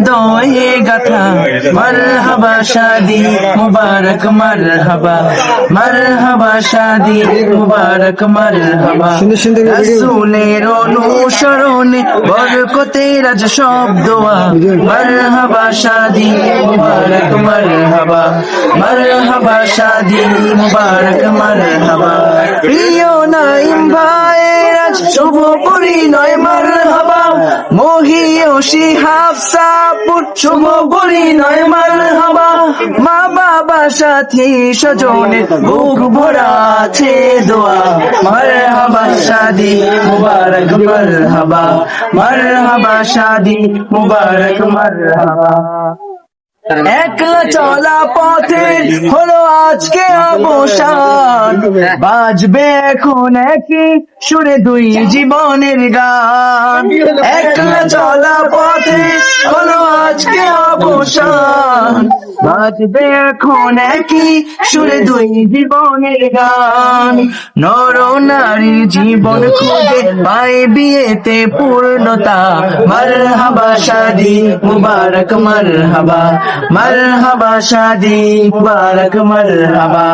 হৃদয়ে গাথা মারহাবা শাদি মুবারক মারহাবা, মারহাবা শাদি মুবারক মারহাবা। রাসূলের অনুসরণে বরকতের আজ সব দোয়া, মারহাবা শাদি মুবারক মারহাবা, মারহাবা শাদি মুবারক মারহাবা। প্রিয় নাইম ভাইয়ের আজ শুভ পরিণয় মারহাবা, মহিয়সী হাফসাপুর শুভ পরিণয় মারহাবা। মা বাবা সাথী স্বজনের বুক ভরা আছে দোয়া, মারহাবা শাদি মুবারক মারহাবা, মারহাবা শাদি মুবারক মারহাবা। একলা চলা পথে হলো আজকে অবসান, বাজবে এখন একই সুরে দুই জীবনের গান। একলা চলা পথে হলো আজকে অবসান, বাজবে এখন একই সুরে দুই জীবনের গান। নর নারীর জীবন খুঁজে পায় বিয়েতে পূর্ণতা, মারহাবা শাদি মুবারক মারহাবা, মারহাবা শাদি মুবারক মারহাবা।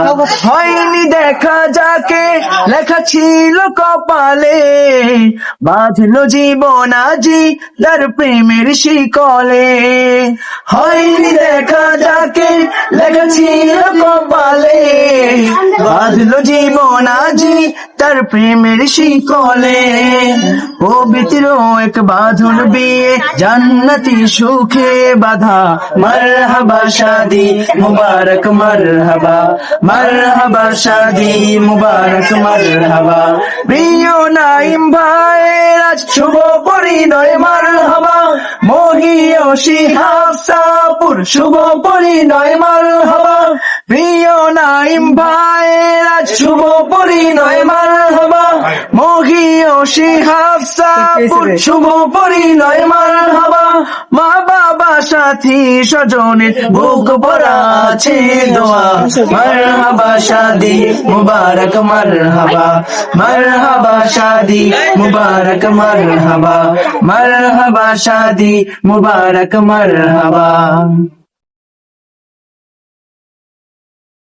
হয়নি দেখা যাকে লেখা ছিল কপালে, বাঁধলো জীবন আজি তার প্রেমের শিকলে। হয়নি দেখা যাকে লেখা ছিল কপালে, বাঁধলো জীবন আজি তার প্রেমের শিকলে। পবিত্র এক বাঁধন বিয়ে জান্নাতি সুখে বাধা, মারহাবা শাদি মুবারক মারহাবা, মারহাবা শাদি মুবারক মারহাবা। প্রিয় নাইম ভাইয়ের আজ শুভ পরিণয় মারহাবা, মহিয়সী হাফসাপুর শুভ পরিণয় মারহাবা। প্রিয় নাইম ভাইয়ের আজ শুভ পরিণয় মারহাবা, মহিয়সী হাফসাপুর শুভ পরিণয় মারহাবা। মা বাবা সাথী স্বজনের বুক ভরা আছে দোয়া, মারহাবা শাদি মুবারক মারহাবা, মারহাবা শাদি মুবারক মারহাবা, মারহাবা শাদি মুবারক মারহাবা।